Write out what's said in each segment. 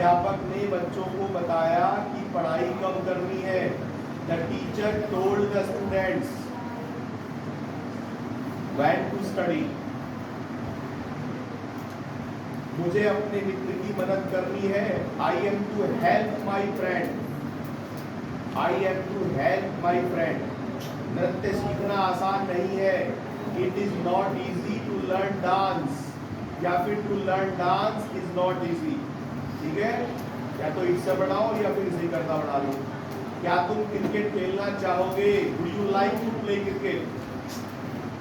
अध्यापक ने बच्चों को बताया कि पढ़ाई कब करनी है। The teacher told the students when to study. मुझे अपने मित्र की मदद करनी है। I am to help my friend. I am to help my friend. नृत्य सीखना आसान नहीं है। It is not easy to learn dance, या फिर to learn dance is not easy. ठीक है, या तो इससे बढ़ाओ या फिर इसे करता बढ़ा लो। क्या तुम क्रिकेट खेलना चाहोगे? Would you like to play cricket?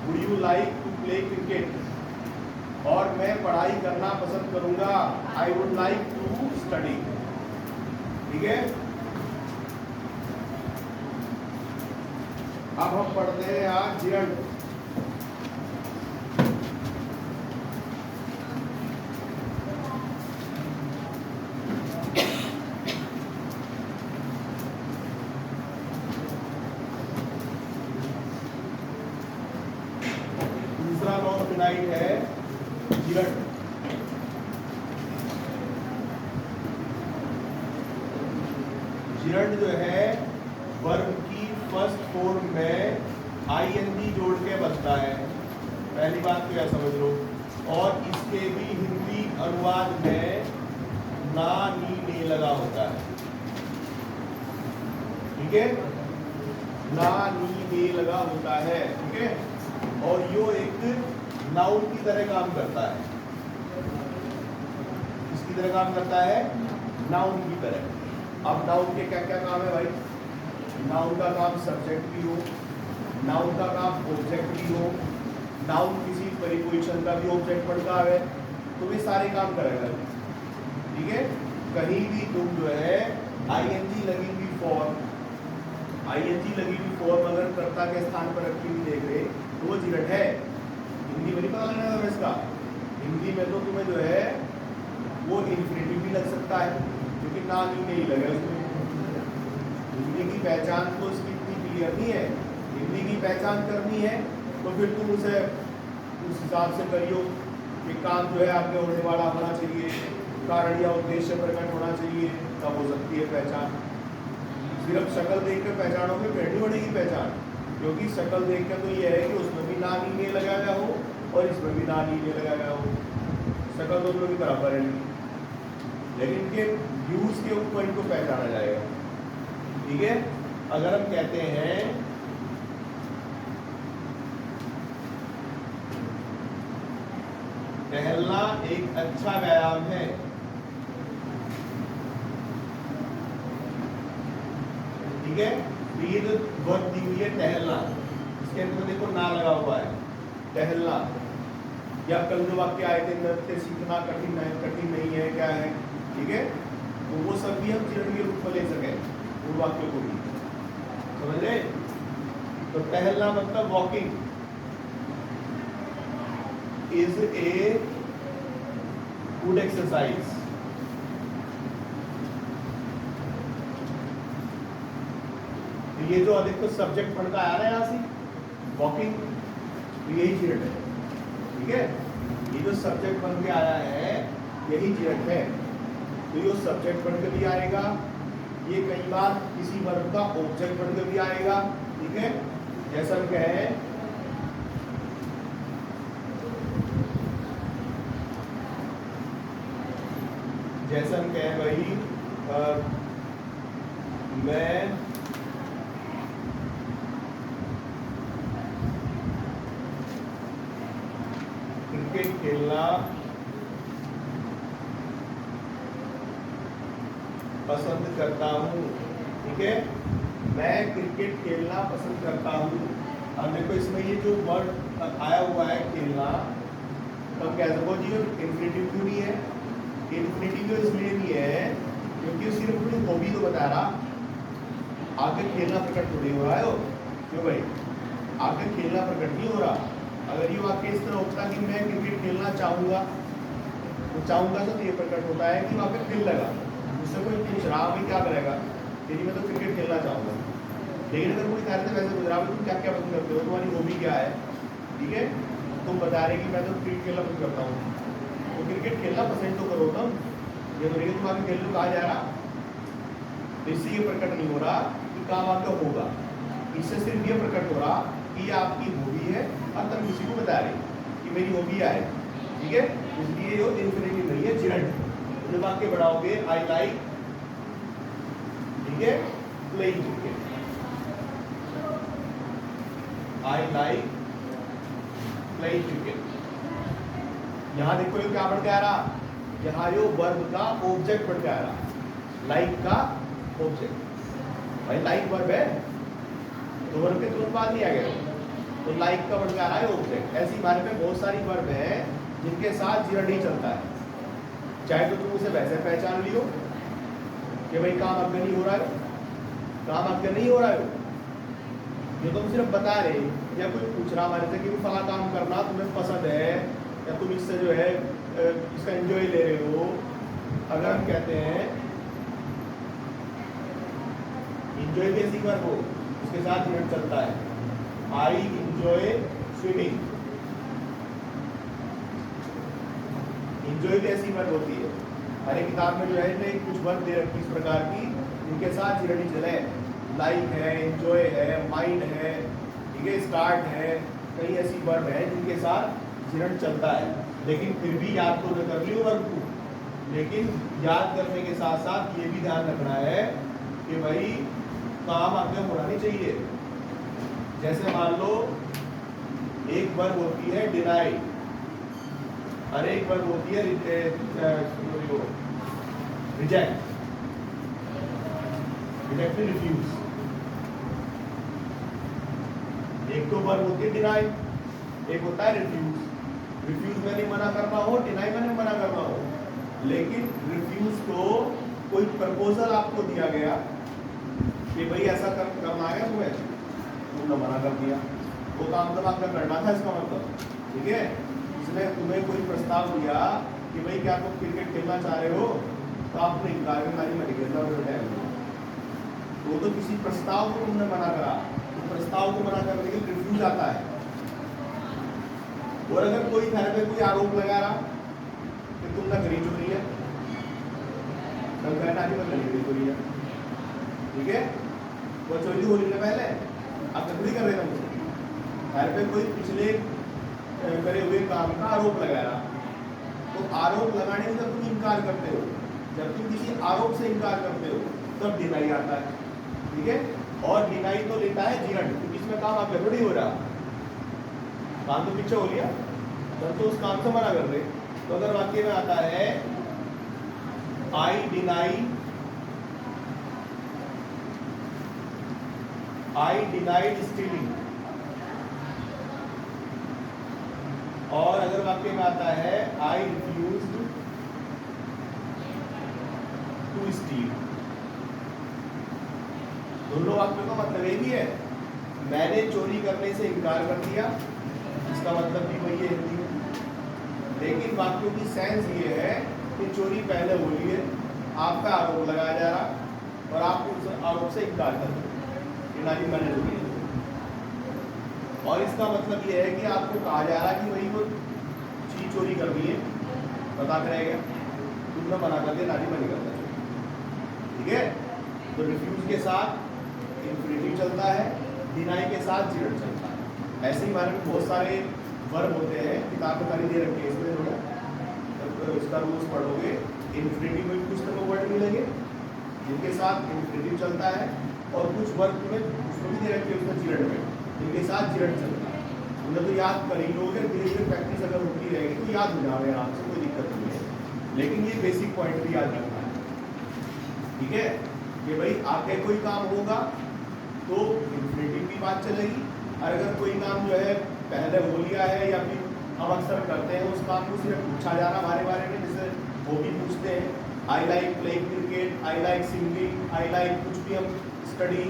Would you like to play cricket? और मैं पढ़ाई करना पसंद करूंगा। I would like to study. ठीक है, अब हम पढ़ते हैं आज जिरंड। दूसरा नॉन फिनाइट है जिरंड। जिरंड जो है वर्ब की फर्स्ट फॉर्म में आईएनजी जोड़ के बनता है। पहली बात तो यह समझ लो। और इसके भी हिंदी अनुवाद में ना नी ने लगा होता है। ठीक है, ना नी ने लगा होता है। ठीक है, और यो एक नाउन की तरह काम करता है। इसकी तरह काम करता है, नाउन की तरह। अब नाउन के क्या क्या काम है भाई? नाउन का काम सब्जेक्ट भी हो, नाउन का काम ऑब्जेक्ट भी हो, नाउन किसी प्रीपोजिशन का भी ऑब्जेक्ट बनता है, तो ये सारे काम करेगा। ठीक है, कहीं भी तुम जो है आईएनजी लगी हुई फॉर्म, आईएनजी लगी हुई फॉर्म अगर कर्ता के स्थान पर रखी हुई देख रहे तो वो जिरंड है। हिंदी में नहीं पता लगना है इसका। हिंदी में तो तुम्हें जो है वो इन्फिनेटिव भी लग सकता है, क्योंकि ना नहीं लगेगा उसमें। हिंदी की पहचान तो इसकी इतनी क्लियर नहीं है। हिंदी की पहचान करनी है तो फिर तुम उसे उस हिसाब से करियो कि काम जो है आपके होने वाला होना चाहिए, कारण या उद्देश्य प्रकट होना चाहिए, तब हो सकती है पहचान। सिर्फ शक्ल देख कर पहचानोगे फिर नहीं बढ़ेगी पहचान, क्योंकि शक्ल देख कर तो ये है कि उसमें भी ना नीने लगा गया हो और इसमें भी ना नीने लगा गया हो। शक्ल दोनों की बराबर है, लेकिन इनके यूज के ऊपर इनको पहचाना जाएगा। ठीक है, अगर हम कहते हैं टहलना एक अच्छा व्यायाम है। ठीक है, तो ये जो वर्ब दी हुई है टहलना, इसके अंदर देखो ना लगा हुआ है, टहलना। या कल जो वाक्य आए थे नृत्य सीखना कठिन है, कठिन नहीं है, क्या है। ठीक है, तो वो सब भी हम जिरंड के रूप में ले सके उन वाक्यों को भी, समझ रहे। तो टहलना मतलब walking is a good exercise. तो ये जो अधिक तो सब्जेक्ट पढ़ का आ रहा है यहाँ से वॉकिंग, तो यही जिरंड है। ठीक है, ये जो सब्जेक्ट बन के आया है यही जिरंड है। तो ये सब्जेक्ट बन के भी आएगा, ये कई बार किसी वर्ब का ऑब्जेक्ट बन के भी आएगा। ठीक है, जैसा हम कहें भाई मैं क्रिकेट खेलना पसंद करता हूँ। ठीक है, मैं क्रिकेट खेलना पसंद करता हूँ। अब देखो इसमें ये जो वर्ड आया हुआ है खेलना, तो कह सको जी इन्फिनेटिव क्यों नहीं है? इन्फिनेटिव इसलिए नहीं है क्योंकि सिर्फ अपनी हॉबी तो बता रहा, आगे खेलना प्रकट थोड़ी हो रहा है। क्यों भाई, आगे खेलना प्रकट नहीं हो रहा। अगर ये वाक्य इस तरह होता कि मैं क्रिकेट खेलना चाहूँगा, तो चाहूँगा तो ये प्रकट होता है कि वहाँ पे खेल लगा, उससे कोई पूछ रहा भाई क्या करेगा, यदि मैं तो क्रिकेट खेलना चाहूँगा। लेकिन अगर कोई कार्य वैसे पूछ रहा तुम क्या क्या पसंद करते हो, तुम्हारी हॉबी क्या है, ठीक है, तुम बता रहे कि मैं तो क्रिकेट खेलना पसंद करता हूँ, तो क्रिकेट खेलना पसंद तो करो तुम, ये तो नहीं तुम आगे खेल लो, कहा जा रहा, इससे ये प्रकट नहीं हो रहा कि काम आपका होगा, इससे सिर्फ ये प्रकट हो रहा कि ये आपकी हॉबी है और तुम किसी को बता रहे कि मेरी हॉबी है, ठीक है। इसलिए ये इन्फिनेटिव नहीं है, जिरंट। जब आगे बढ़ाओगे आई लाइक, ठीक है, playing cricket, I like playing cricket. यहाँ देखो ये क्या बढ़ के आ रहा, यहाँ यो वर्ब का ऑब्जेक्ट बढ़ के आ रहा, लाइक का ऑब्जेक्ट। भाई लाइक वर्ब है तो वर्ब के तुरंत बाद नहीं आ गया, तो लाइक का बढ़ के आ रहा है ऑब्जेक्ट। ऐसी हमारे पे बहुत सारी वर्ब है जिनके साथ जिरंट ही चलता है, चाहे तो तुम उसे वैसे पहचान लियो कि भाई काम आपका नहीं हो रहा है, काम आपका नहीं हो रहा है, जो तुम सिर्फ बता रहे या कोई पूछ रहा हमारे से कि फला काम करना तुम्हें पसंद है या तुम इससे जो है इसका एंजॉय ले रहे हो। अगर हम कहते हैं एंजॉय भी ऐसी वर्ब हो, उसके साथ जिरंट चलता है, आई एंजॉय स्विमिंग, एंजॉय भी ऐसी वर्ब होती है। हमारे किताब में जो है ने कुछ वर्ब दे रखी इस प्रकार की जिनके साथ जिरंट ही चले, लाइक है, एंजॉय है, माइंड है, ठीक है, स्टार्ट है, कई ऐसी वर्ब है जिनके साथ जिरंट चलता है। लेकिन फिर भी याद तो न कर लियो वर्ब को, लेकिन याद करने के साथ साथ ये भी ध्यान रखना है कि भाई काम आपके होना नहीं चाहिए। जैसे मान लो एक वर्ब होती है डिनाई और एक वर्ब होती है रिजेक्ट, रिजेक्ट रिफ्यूज। एक तो वर्ब होती है डिनाई, एक होता है रिफ्यूज। रिफ्यूज मैंने मना करना हो, डिनाई मैंने मना करना हो, लेकिन रिफ्यूज को कोई प्रपोजल आपको दिया गया कि भाई ऐसा करना है तुम्हें, तुमने मना कर दिया, वो काम तो आपका करना था, इसका मतलब, ठीक है। इसने तुम्हें कोई प्रस्ताव दिया कि भाई क्या तुम क्रिकेट खेलना चाह रहे हो, तो आपने इनकार करना, नहीं मैं खेलना टाइम, वो तो किसी प्रस्ताव को तुमने मना करा, तो प्रस्ताव को मना करने के लिए रिफ्यूज आता है। और अगर कोई घर पे कोई आरोप लगा रहा कि तुमने घड़ी चोरी है, तब कहना कि मैं घड़ी चोरी है, ठीक है, वो चोरी हो रही है पहले, आप थोड़ी कर रहे थे मुझे। घर पे कोई पिछले करे हुए काम का आरोप लगा रहा, तो आरोप लगाने से जब तुम इनकार करते हो, जब तुम किसी आरोप से इनकार करते हो तब डिनाई आता है, ठीक है। और डिनाई तो लेता है जिरंट, क्योंकि इसमें काम आप थोड़ी हो रहा, काम तो पीछे हो लिया, जब तो उस काम से मना कर रहे। तो अगर वाक्य में आता है आई डिनाइड स्टीलिंग, और अगर वाक्य में आता है आई रिफ्यूज्ड टू स्टील, दोनों वाक्यों का मतलब ये भी है, मैंने चोरी करने से इनकार कर दिया, इसका मतलब भी वही है हिंदी में, लेकिन वाक्यों की सेंस ये है कि चोरी पहले हो रही है, आपका आरोप लगाया जा रहा और आप उस आरोप से इनकार कर रहे कि ना जी मैंने चोरी नहीं, और इसका मतलब ये है कि आपको कहा जा रहा कि वही वो चीज चोरी कर दी है, पता करेगा, तुमने मना कर दिया, ना जी मैं नहीं करता, ठीक है। तो रिफ्यूज के साथ इन्फिनेटिव चलता है, डिनाई के साथ जिरंट चलता है। ऐसे ही हमारे में बहुत सारे वर्ब होते हैं, किताब में खाली दे रखे हैं, इसमें थोड़ा इसका रूल्स पढ़ोगे, इन्फिनेटिव में कुछ तो वर्ड मिलेंगे जिनके साथ इन्फिनेटिव चलता है, और कुछ वर्ब में उसको भी दे रखे हैं उसमें जिरंट में, जिनके साथ जिरंट चलता है। उन्हें तो याद कर ही लोगे, धीरे धीरे प्रैक्टिस अगर होती रहेगी तो याद हो जाओगे आराम से, कोई दिक्कत नहीं है। लेकिन ये बेसिक पॉइंट भी याद रखना है, ठीक है, कि भाई आगे कोई काम होगा तो इन्फिनेटिव की बात चलेगी, और अगर कोई काम जो है पहले हो लिया है या फिर हम अक्सर करते हैं उस काम को सिर्फ पूछा जा रहा हमारे बारे में, जैसे वो भी पूछते हैं I like playing cricket, I like singing, I like कुछ भी, हम स्टडी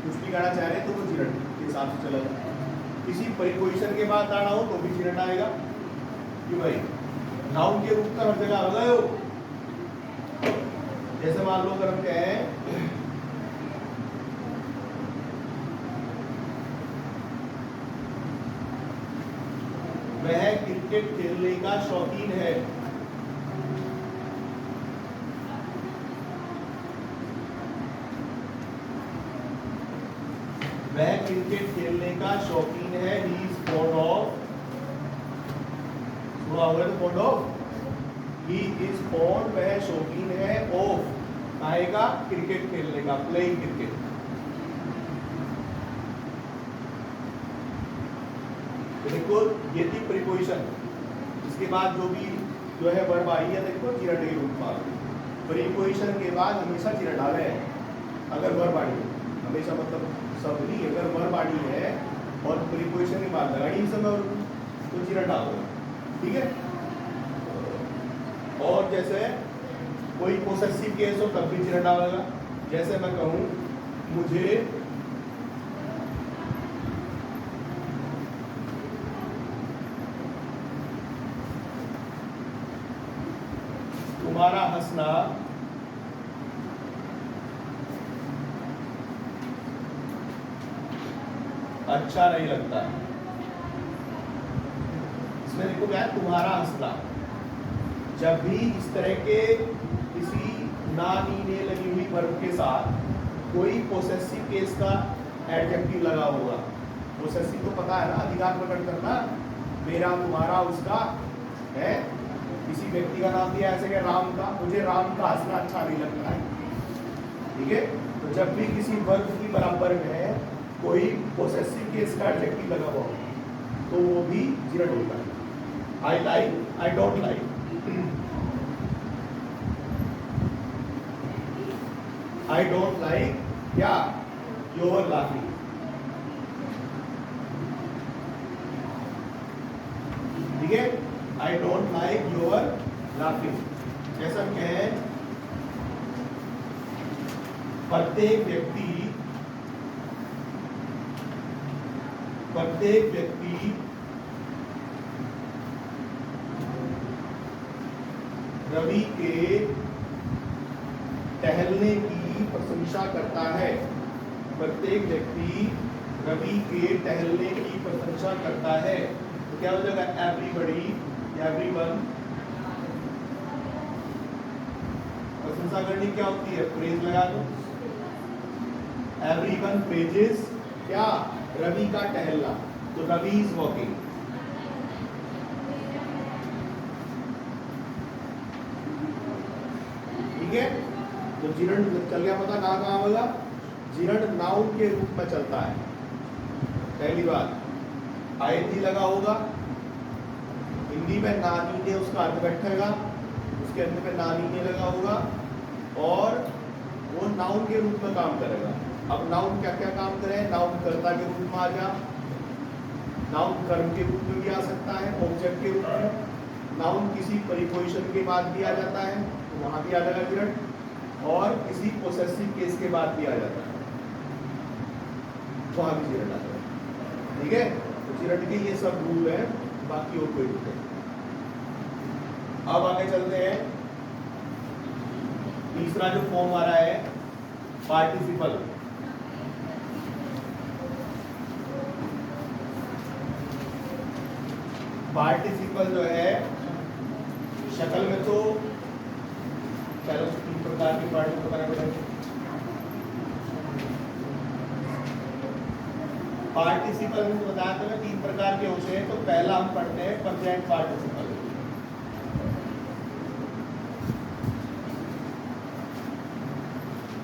कुछ भी कहना चाह रहे हैं तो वो जिरंट के हिसाब से चलेगा। किसी प्रीपोजिशन के बाद आना हो तो भी जिरंट आएगा, कि भाई नाउन के रूप का हर जगह आ गए हो। जैसे मान लो अगर हम कहें वह क्रिकेट खेलने का शौकीन है, वह क्रिकेट खेलने का शौकीन है, ही इज फॉन्ड ऑफ, सुना होगा तो fond of, he is fond, वह शौकीन है ऑफ, आएगा क्रिकेट खेलने का, प्लेइंग क्रिकेट। देखो ये थी प्रीपोजिशन, इसके बाद जो है वर्ब आई है, देखो चिरंड के रूप में। प्रीपोजिशन के बाद हमेशा चिरंड डाले हैं अगर वर्ब आई है, हमेशा मतलब सब नहीं, अगर वर्ब आई है और प्रीपोजिशन के बाद लगाई समय तो चिरंड डालोगे, ठीक है। और जैसे कोई पोसेसिव केस हो तब भी चिरंड डालेगा, जैसे मैं कहूँ मुझे तुम्हारा हंसना अच्छा नहीं लगता। इसमें देखो क्या है, तुम्हारा हंसना। जब भी इस तरह के किसी ना नीने लगी हुई वर्ब के साथ कोई पोसेसिव केस का एडजेक्टिव लगा होगा, पोसेसिव तो पता है ना, अधिकार प्रकट करना, मेरा, तुम्हारा, उसका है, किसी व्यक्ति का नाम दिया ऐसे कि राम का, मुझे राम का हंसना अच्छा नहीं लगता है, ठीक है। तो जब भी किसी वर्ब की बराबर में कोई पोसेसिव केस का एडजेक्टिव लगा हुआ तो वो भी जिरंड होता है। I like, I don't like, I don't like क्या, योर लाफिंग, ठीक है। I don't like your laughing. जैसा कहें प्रत्येक व्यक्ति रवि के टहलने की प्रशंसा करता है। प्रत्येक व्यक्ति रवि के टहलने की प्रशंसा करता है। तो क्या हो जाएगा, एवरीबॉडी, एवरीवन। प्रशंसा करनी क्या होती है, प्रेज लगा दो। एवरीवन प्रेजेस क्या, रवि का टहलना, तो रवि इज वॉकिंग। ठीक है, तो जिरंड चल गया, पता कहाँ होगा, जिरंड नाउन के रूप में चलता है। पहली बात आईएनजी लगा होगा, हिंदी में नानी ने उसका अर्थ बैठेगा, उसके अंत में नानी ने लगा होगा और वो नाउन के रूप में काम करेगा। अब नाउन क्या क्या काम करे, नाउन कर्ता के रूप में आ जा, नाउन कर्म के रूप में भी आ सकता है, ऑब्जेक्ट के रूप में, नाउन किसी प्रीपोजिशन के बाद भी आ जाता है, तो वहां भी आ जाएगा जिरंड, और किसी पोसेसिव केस के बाद भी आ जाता है, वहां भी जिरंड आता है। ठीक है, तो जिरंड के ये सब रूल है, बाकी और कोई रूल नहीं। अब आगे चलते हैं, तीसरा जो फॉर्म आ रहा है पार्टिसिपल। पार्टिसिपल जो है शक्ल में तो चलो तीन प्रकार के पार्टिसिपल बनाए पड़ेंगे। पार्टिसिपल में बताया था मैं, तीन प्रकार के होते हैं। तो पहला हम पढ़ते हैं प्रेजेंट पार्टिसिपल।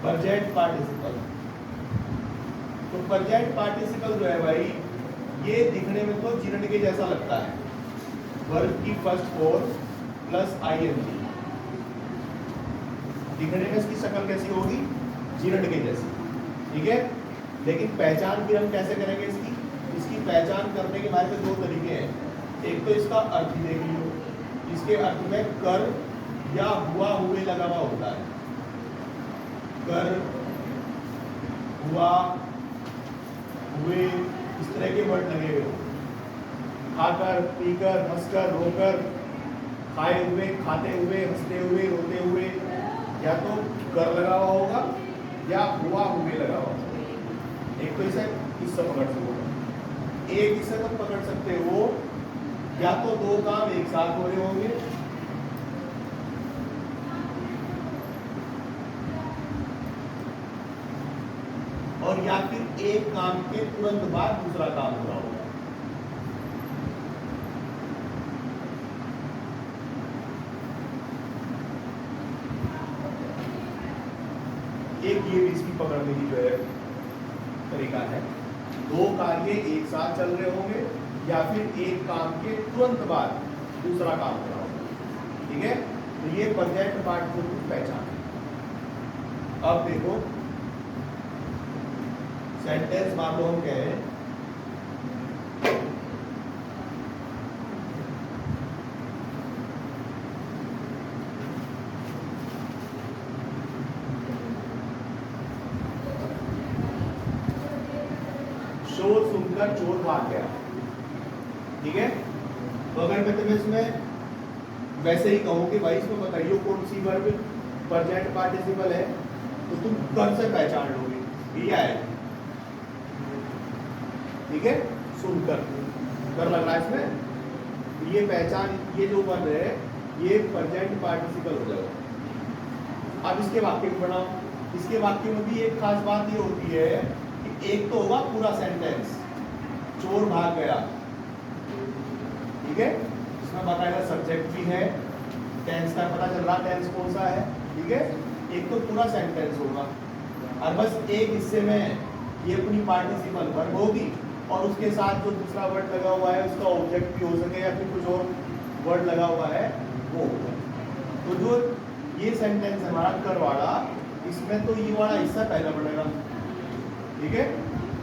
प्रेजेंट पार्टिसिपल, तो प्रेजेंट पार्टिसिपल जो है भाई, ये दिखने में तो जिरंड के जैसा लगता है, वर्ब की फर्स्ट फॉर्म प्लस आईएनजी। दिखने में इसकी शक्ल कैसी होगी, जिरंड के जैसी, ठीक है। लेकिन पहचान फिर हम कैसे करेंगे इसकी पहचान करने के हमारे पास दो तरीके हैं। एक तो इसका अर्थ देख लो, इसके अर्थ में कर या हुआ हुए लगा हुआ होता है, कर, हुआ, हुए, इस तरह के वर्ड लगे हुए, खाकर, पीकर, हंसकर, रोकर, खाए हुए, खाते हुए, हंसते हुए, रोते हुए, या तो कर लगा हुआ होगा या हुआ हुए लगा हुआ होगा। एक तो इसे इससे पकड़ सकते हो, एक इसे तुम पकड़ सकते हो, या तो दो काम एक साथ हो रहे होंगे, और या फिर एक काम के तुरंत बाद दूसरा काम हो रहा होगा। एक ये भी इसकी पकड़ने की जो है तरीका है, दो कार्य एक साथ चल रहे होंगे या फिर एक काम के तुरंत बाद दूसरा काम हो रहा होगा। ठीक है, तो ये प्रोजेक्ट पार्टिसिपल की पहचान है। अब देखो सेंटेंस मान लो हम कह रहे हैं शोर सुनकर चोर भाग गया। ठीक है, तो अगर मैं तुम्हें इसमें वैसे ही कहूं कि भाई इसमें बताइए कौन सी वर्ब प्रेजेंट पार्टिसिपल है, तो तुम कर से पहचान लोगे ये है। ठीक है, सुनकर कर लग रहा है इसमें, ये पहचान, ये जो वर्ब है ये प्रेजेंट पार्टिसिपल हो जाएगा। अब इसके वाक्य को बनाओ। इसके वाक्य में भी एक खास बात ये होती है कि एक तो होगा पूरा सेंटेंस, चोर भाग गया। ठीक है, इसमें बताएगा सब्जेक्ट भी है, टेंस का पता चल रहा टेंस कौन सा है। ठीक है, एक तो पूरा सेंटेंस होगा और बस एक हिस्से में ये अपनी पार्टिसिपल वर्ब होगी और उसके साथ जो दूसरा वर्ड लगा हुआ है उसका ऑब्जेक्ट भी हो सके या फिर कुछ और वर्ड लगा हुआ है वो होगा। तो जो ये सेंटेंस है हमारा कर वाला, इसमें तो ये वाला हिस्सा पहले बढ़ेगा। ठीक है,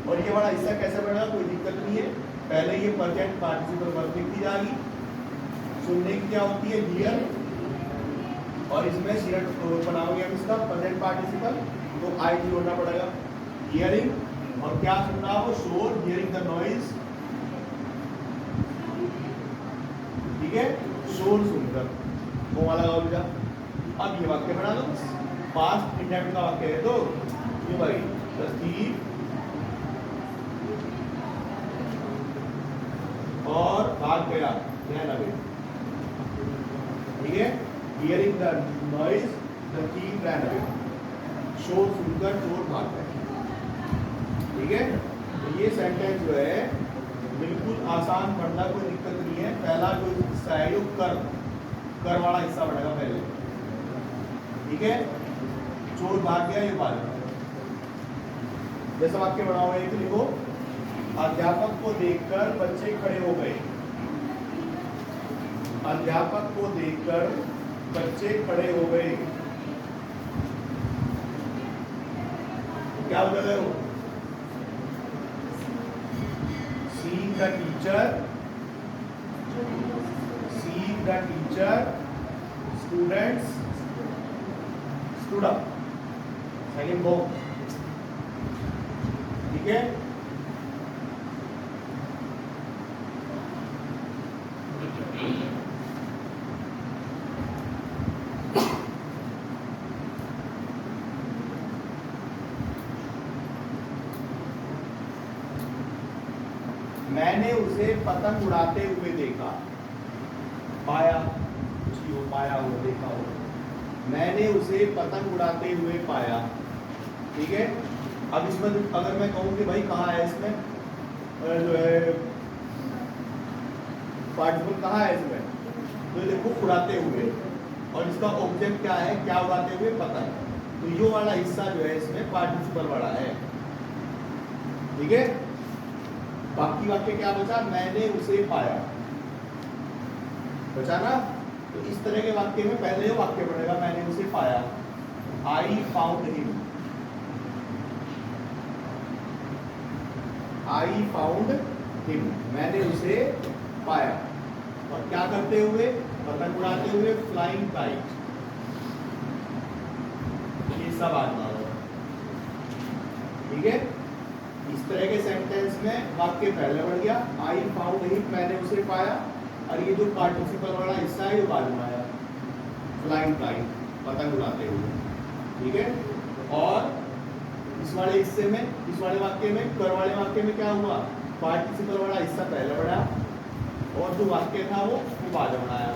और ये वाला हिस्सा कैसे बढ़ेगा कोई दिक्कत नहीं है, पहले ये प्रेजेंट पार्टिसिपल वर्ब लिखी जाएगी। सुनने की क्या होती है हियर, और इसमें सीरट बनाओगे हम इसका प्रेजेंट पार्टिसिपल, तो आई जोड़ना पड़ेगा हियरिंग, और क्या सुनना हो शोर, हियरिंग द नॉइज। ठीक है, शोर सुनकर वो वाला हो गया। अब ये वाक्य बना दो, पास्ट इंडेफिनिट का वाक्य है तो ये भाई तस्दीक और भाग गया ध्यान लगे। ठीक है, hearing the noise the thief ran away, शोर सुनकर चोर भाग गया। ठीक है, तो ये सेंटेंस जो है बिल्कुल आसान पढ़ना, कोई दिक्कत नहीं है। पहला जो हिस्सा है वो कर वाला हिस्सा बढ़ेगा पहले। ठीक है, चोर भाग गया ये बाद में। जैसा वाक्य बनाओ, एक लिखो, अध्यापक को देखकर बच्चे खड़े हो गए। अध्यापक को देखकर बच्चे खड़े हो गए। क्या हो गए? See the teacher, students stood up. Second वो, ठीक है। मैंने उसे पतंग उड़ाते हुए देखा। पाया, कुछ पाया हो, देखा हो। मैंने उसे पतंग उड़ाते हुए पाया। ठीक है, अब इसमें अगर मैं कहूँ कि भाई कहाँ है इसमें जो है पार्टिसिपल कहाँ है इसमें, तो देखो उड़ाते हुए, और इसका ऑब्जेक्ट क्या है, क्या उड़ाते हुए, पतंग। तो ये वाला हिस्सा जो है इसमें पार्टिसिपल वाला है। ठीक है, बाकी वाक्य क्या बचा, मैंने उसे पाया, बचा ना। तो इस तरह के वाक्य में पहले वाक्य बनेगा मैंने उसे पाया, I found him. I found him, मैंने उसे पाया। और क्या करते हुए, पतंग उड़ाते हुए, फ्लाइंग काइट। ये सब आना होगा। ठीक है, इस तरह के सेंटेंस में वाक्य पहले बढ़ गया, आई फाउंड हिम, मैंने उसे पाया, और ये जो पार्टिसिपल वाला हिस्सा है ये बाद में आया, फ्लाइंग काइट, पतंग उड़ाते हुए। ठीक है, और इस वाले हिस्से में, इस वाले वाक्य में, कर वाले वाक्य में क्या हुआ, पार्टिसिपल वाला हिस्सा पहले बढ़ा और जो वाक्य था वो बाद में बनाया।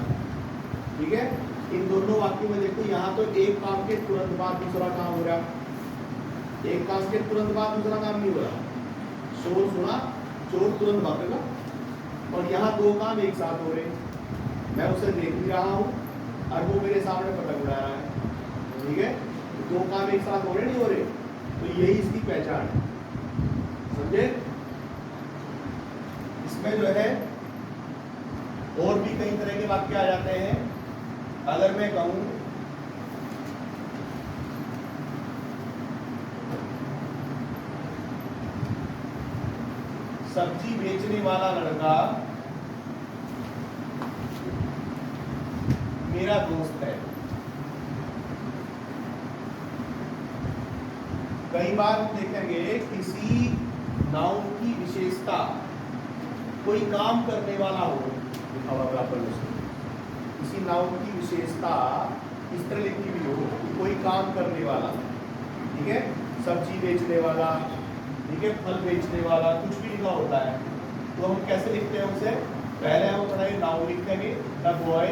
ठीक है, इन दोनों वाक्यों में देखो, यहाँ तो एक काम के तुरंत बाद दूसरा काम हो रहा। एक काम के तुरंत बाद दूसरा काम नहीं हो रहा। शोर सुना, चोर तुरंत भागेगा। और यहाँ दो काम एक साथ हो रहे हैं, मैं उसे देख भी रहा हूँ और वो मेरे सामने पतंग उड़ा रहा है, ठीक है। दो काम एक साथ हो रहे नहीं हो रहे, तो यही इसकी पहचान है, समझे। इसमें जो है और भी कई तरह के वाक्य आ जाते हैं। अगर मैं कहूं सब्जी बेचने वाला लड़का मेरा दोस्त है। कई बार हम देखेंगे किसी नाउन की विशेषता, कोई काम करने वाला हो, लिखा हुआ बराबर में, किसी नाउन की विशेषता इस तरह लिखी हुई हो, कोई काम करने वाला, ठीक है, सब्जी बेचने वाला, ठीक है, फल बेचने वाला, कुछ भी लिखा होता है, तो हम कैसे लिखते हैं उसे। पहले हम अपना ये नाउन लिख देंगे, द बॉय,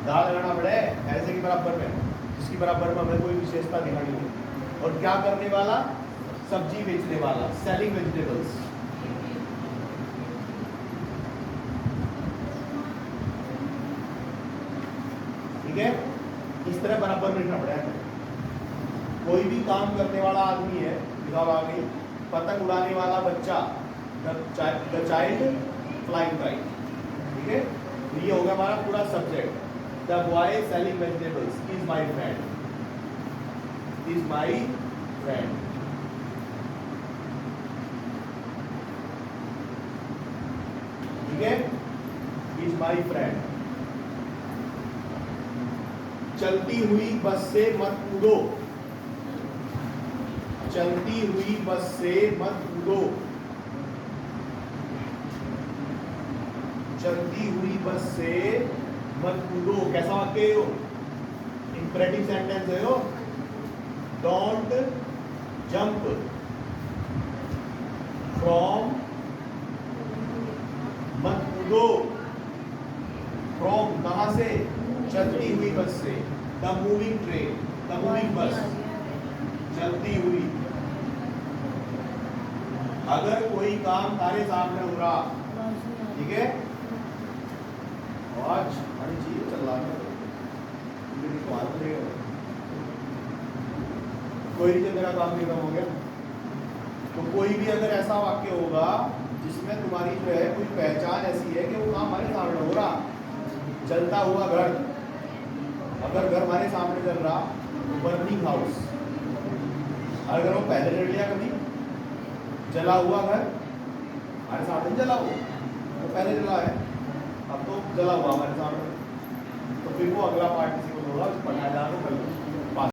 दाल लगाना पड़े ऐसे के बराबर में, जिसकी बराबर में हमें कोई विशेषता दिखानी हो। और क्या करने वाला, सब्जी बेचने वाला, सेलिंग वेजिटेबल्स, ठीक है। इस तरह बराबर में लिखना पड़ेगा। कोई भी काम करने वाला आदमी है, लिखा हुआ आगे, पतंग उड़ाने वाला बच्चा, द चाइल्ड फ्लाइंग काइट, ठीक है। तो ये हो गया हमारा पूरा subject. The boy selling vegetables is my friend, is my friend, ठीक है, इज माई फ्रेंड। चलती हुई बस से मत कूदो, चलती हुई बस से मत कूदो, चलती हुई बस से मत कूदो। कैसा वाक्य है? इंपरेटिव सेंटेंस है। डोंट जंप फ्रॉम, मत कूदो, फ्रॉम कहां से, चलती हुई बस से, the moving train, the moving बस, चलती हुई। अगर कोई काम तारे सामने हो रहा, ठीक है, आज आनी चाहिए, चल रहा है, कोई नहीं, मेरा काम नहीं हो गया। तो कोई भी अगर ऐसा वाक्य होगा जिसमें तुम्हारी जो है कोई पहचान ऐसी है कि वो काम हमारे सामने हो रहा, जलता हुआ घर, अगर घर हमारे सामने चल रहा, बर्निंग हाउस, अगर वो पहले चल लिया कभी, जला हुआ घर हमारे सामने जला हुआ, वो पहले जला है, अब तो जला हुआ हमारे सामने, तो फिर वो अगला पार्टिसिपल होगा, पढ़ाया जा रहा है।